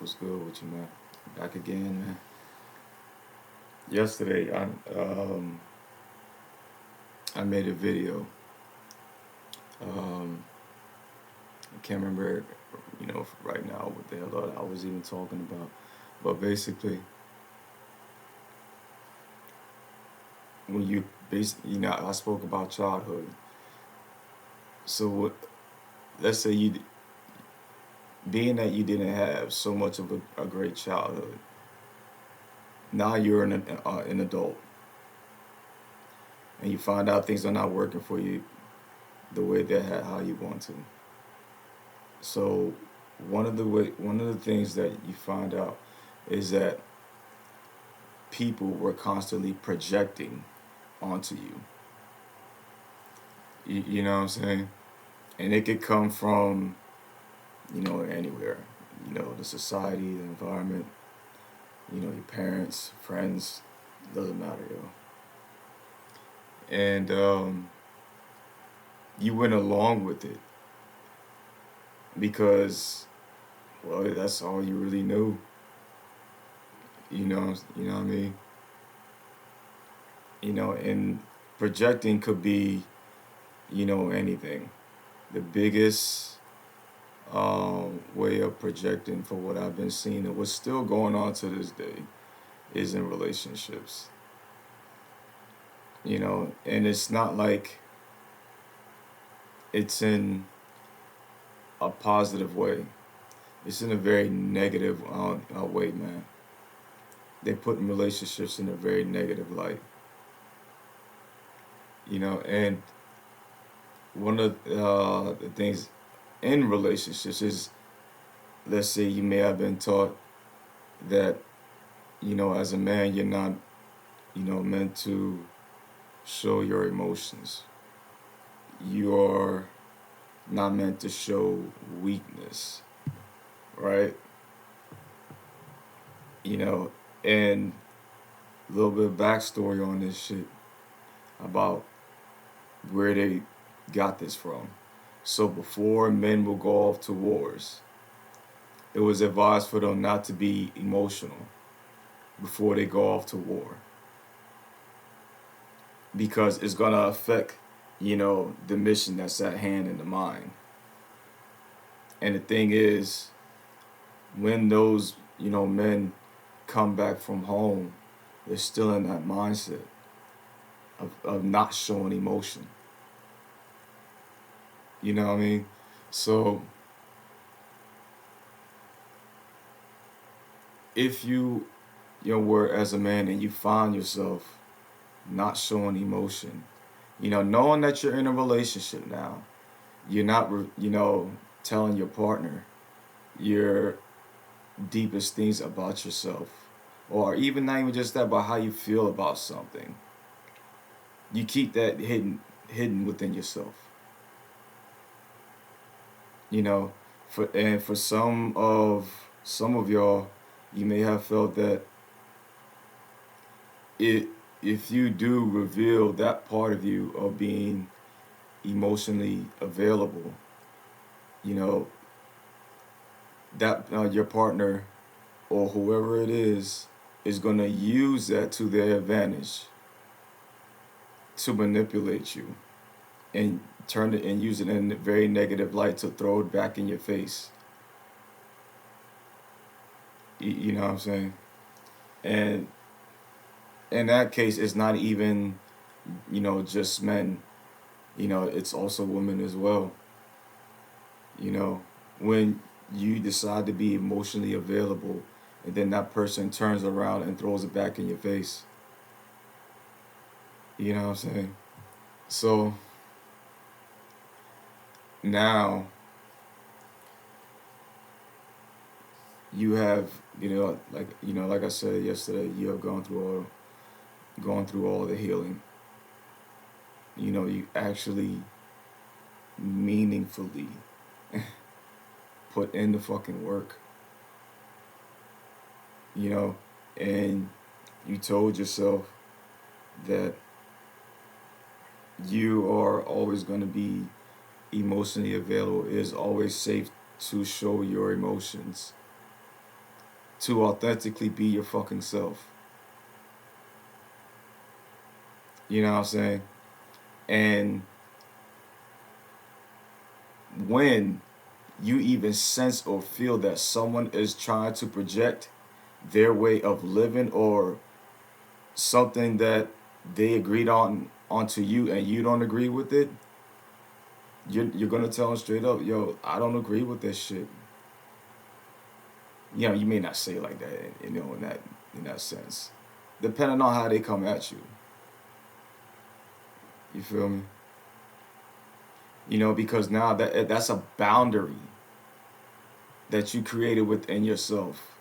What's good with you, man? Back again, man. Yesterday, I made a video. Um, I can't remember, right now what the hell I was even talking about. But basically, when you I spoke about childhood. So what? Let's say being that you didn't have so much of a great childhood. Now you're an adult, and you find out things are not working for you the way how you want to. So one of the things that you find out is that people were constantly projecting onto you. You know what I'm saying? And it could come from anywhere. The society, the environment. Your parents, friends. Doesn't matter, yo. And you went along with it because well, that's all you really knew. You know what I mean? And projecting could be, anything. The biggest way of projecting, for what I've been seeing, and what's still going on to this day, is in relationships. And it's not like it's in a positive way. It's in a very negative way, man. They put in relationships in a very negative light. And one of the things in relationships is, let's say you may have been taught that, as a man, you're not, meant to show your emotions. You're not meant to show weakness, right? And a little bit of backstory on this shit about where they got this from. So before men will go off to wars, it was advised for them not to be emotional before they go off to war, because it's gonna affect, the mission that's at hand in the mind. And the thing is, when those, men come back from home, they're still in that mindset of not showing emotion. You know what I mean? So if were as a man and you find yourself not showing emotion, knowing that you're in a relationship now, you're not, telling your partner your deepest things about yourself, or even not even just that, but how you feel about something. You keep that hidden within yourself. You know, for some of y'all, you may have felt that it if you do reveal that part of you of being emotionally available, you know that your partner or whoever it is going to use that to their advantage to manipulate you and turn it and use it in a very negative light to throw it back in your face. You know what I'm saying? And in that case, it's not even, just men. It's also women as well. When you decide to be emotionally available and then that person turns around and throws it back in your face. You know what I'm saying? So now you have, like I said yesterday, you have gone through all the healing. You actually meaningfully put in the fucking work. you know, and you told yourself that you are always going to be emotionally available. It is always safe to show your emotions. to authentically be your fucking self. You know what I'm saying? And when you even sense or feel that someone is trying to project their way of living or something that they agreed on onto you and you don't agree with it, you're gonna tell them straight up, yo, I don't agree with this shit. You know, you may not say it like that, you know, in that sense, depending on how they come at you. You feel me? You know, because now that's a boundary that you created within yourself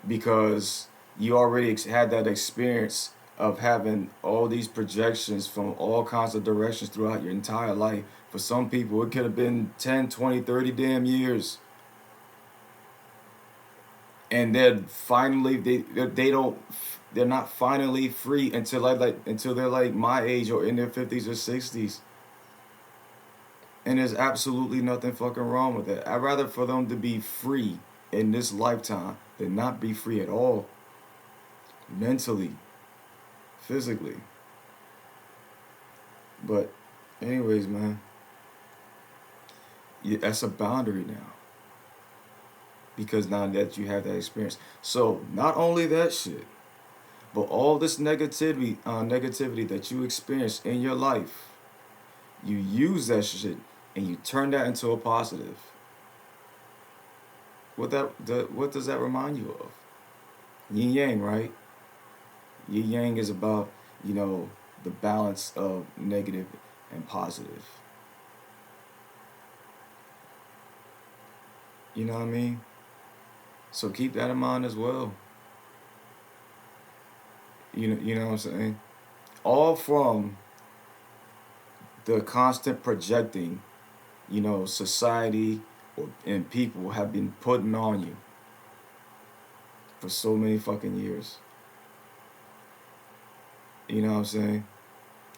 because you already had that experience of having all these projections from all kinds of directions throughout your entire life. For some people, it could have been 10, 20, 30 damn years. And then finally, they don't, they're not finally free until until they're like my age or in their 50s or 60s. And there's absolutely nothing fucking wrong with that. I'd rather for them to be free in this lifetime than not be free at all. Mentally, physically. But anyways, man, yeah, that's a boundary now. Because now that you have that experience. So not only that shit, but all this negativity that you experience in your life, you use that shit and you turn that into a positive. What does that remind you of? Yin yang, right? Yin yang is about, you know, the balance of negative and positive. You know what I mean? So keep that in mind as well. You know what I'm saying? All from the constant projecting, you know, society and people have been putting on you for so many fucking years. You know what I'm saying?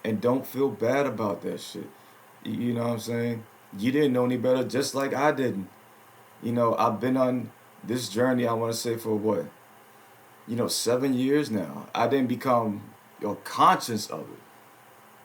And don't feel bad about that shit. You know what I'm saying? You didn't know any better, just like I didn't. You know, I've been on this journey, I want to say, for what? You know, 7 years now. I didn't become, you know, conscious of it,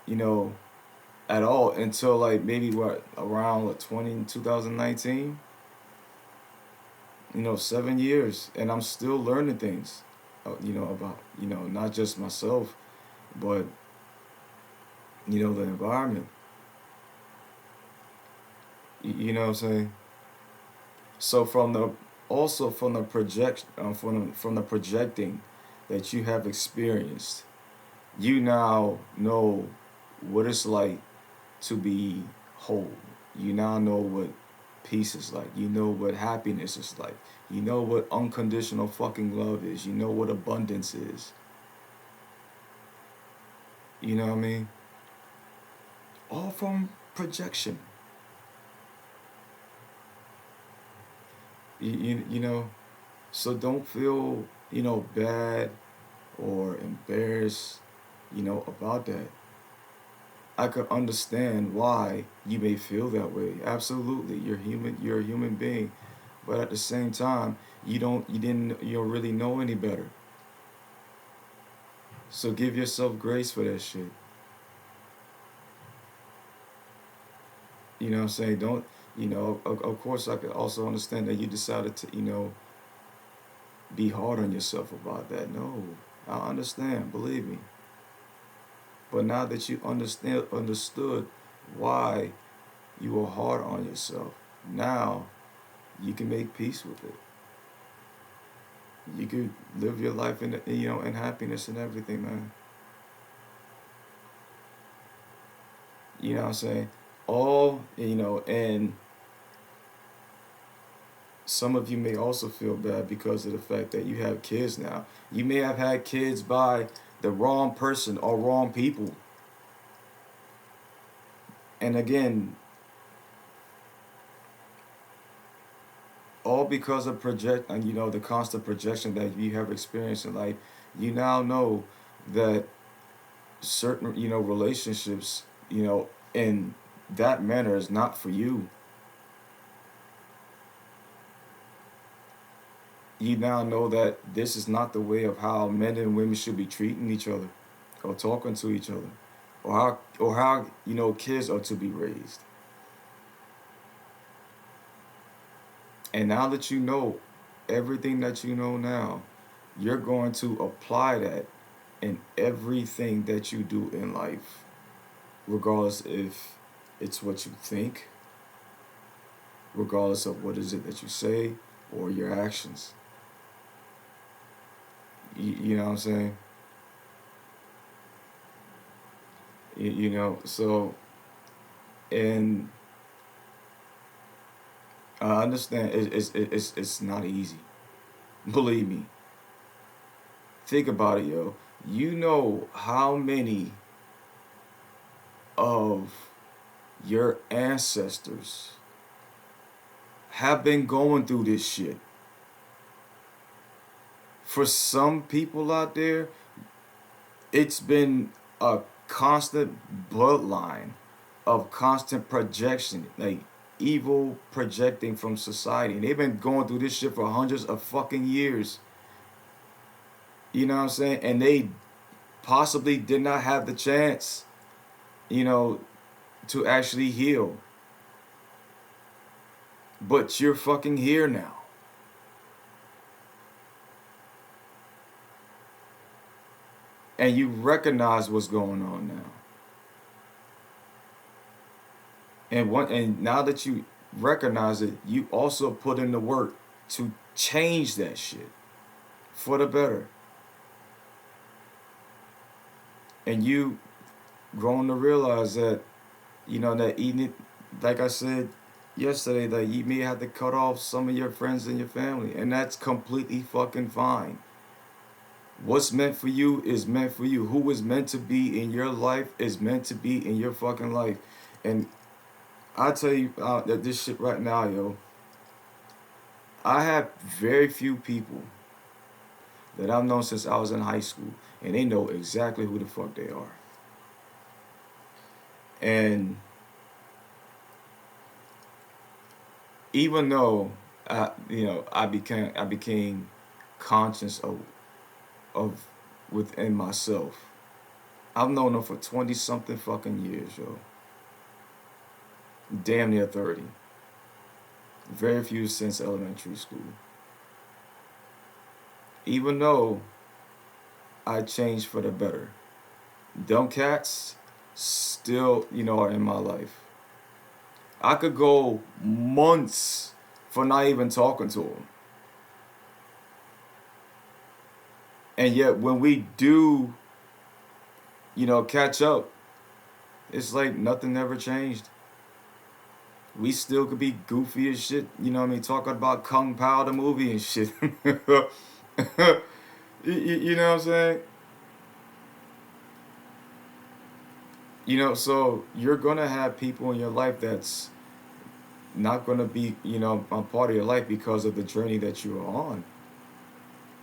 you know, at all until like maybe what, around what, 2019? You know, 7 years. And I'm still learning things, you know, about, you know, not just myself, but, you know, the environment. You know what I'm saying? So from the also from the project from the projecting that you have experienced, you now know what it's like to be whole. You now know what peace is like. You know what happiness is like. You know what unconditional fucking love is. You know what abundance is. You know what I mean? All from projection. You know, so don't feel, you know, bad or embarrassed, you know, about that. I could understand why you may feel that way. Absolutely. You're human, you're a human being. But at the same time, you don't really know any better. So give yourself grace for that shit. You know what I'm saying? Don't, you know, of course I could also understand that you decided to, you know, be hard on yourself about that. No, I understand, believe me. But now that you understood why you were hard on yourself, now you can make peace with it. You can live your life in, you know, in happiness and everything, man. You know what I'm saying? All, you know, and some of you may also feel bad because of the fact that you have kids now. You may have had kids by the wrong person or wrong people. And again, all because of project and, you know, the constant projection that you have experienced in life. You now know that certain, you know, relationships, you know, in that manner is not for you. you now know that this is not the way of how men and women should be treating each other or talking to each other, or how kids are to be raised. And now that you know everything that you know now, you're going to apply that in everything that you do in life, regardless if it's what you think, regardless of what is it that you say or your actions. You know what I'm saying? So, and I understand it's not easy. Believe me. Think about it, yo. You know how many of your ancestors have been going through this shit. For some people out there, it's been a constant bloodline of constant projection, like evil projecting from society. And they've been going through this shit for hundreds of fucking years. You know what I'm saying? And they possibly did not have the chance, you know, to actually heal. But you're fucking here now. And you recognize what's going on now. And now that you recognize it, you also put in the work to change that shit for the better. And you grown to realize that, that eating it, like I said yesterday, that you may have to cut off some of your friends and your family, and that's completely fucking fine. What's meant for you is meant for you. Who is meant to be in your life is meant to be in your fucking life. And I tell you that this shit right now, yo, I have very few people that I've known since I was in high school, and they know exactly who the fuck they are. And even though I became conscious of within myself. I've known them for 20 something fucking years, yo. Damn near 30. Very few since elementary school. Even though I changed for the better, them cats still, are in my life. I could go months for not even talking to them. And yet when we do, catch up, it's like nothing ever changed. We still could be goofy as shit, talking about Kung Pao the movie and shit. You know what I'm saying? So you're gonna have people in your life that's not gonna be, a part of your life because of the journey that you are on.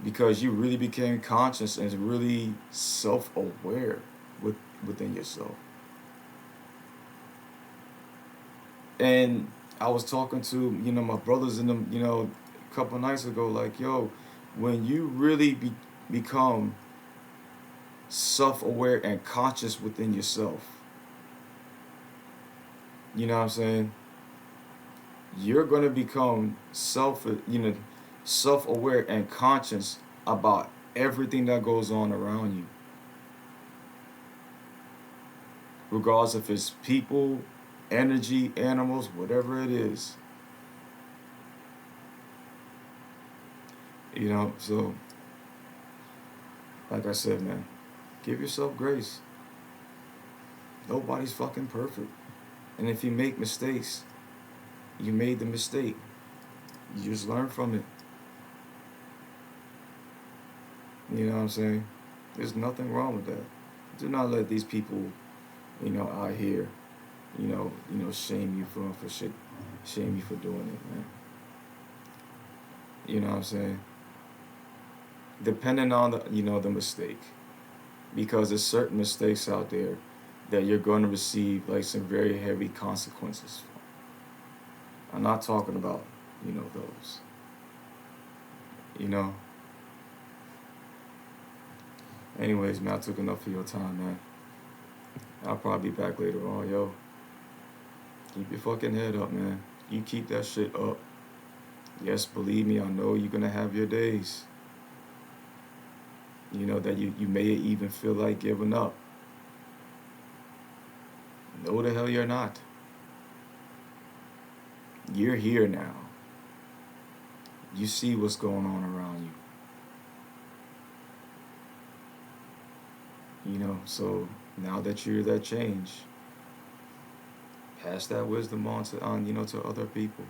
Because you really became conscious and really self-aware within yourself. And I was talking to, my brothers in them, a couple nights ago, like, yo, when you really become self-aware and conscious within yourself, you know what I'm saying? You're gonna become self-aware and conscious about everything that goes on around you, regardless if it's people, energy, animals, whatever it is. So like I said, man, give yourself grace. Nobody's fucking perfect. And if you make mistakes, you made the mistake. You just learn from it. You know what I'm saying? There's nothing wrong with that. Do not let these people, out here, shame you for shit, shame you for doing it, man. You know what I'm saying? Depending on the mistake, because there's certain mistakes out there that you're going to receive like some very heavy consequences from. I'm not talking about, those. you know. Anyways, man, I took enough of your time, man. I'll probably be back later on, yo. Keep your fucking head up, man. You keep that shit up. Yes, believe me, I know you're gonna have your days. You know that you may even feel like giving up. No, the hell you're not. You're here now. You see what's going on around you. You know, so now that you're that change, pass that wisdom on, you know, to other people.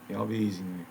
Y'all be easy, man.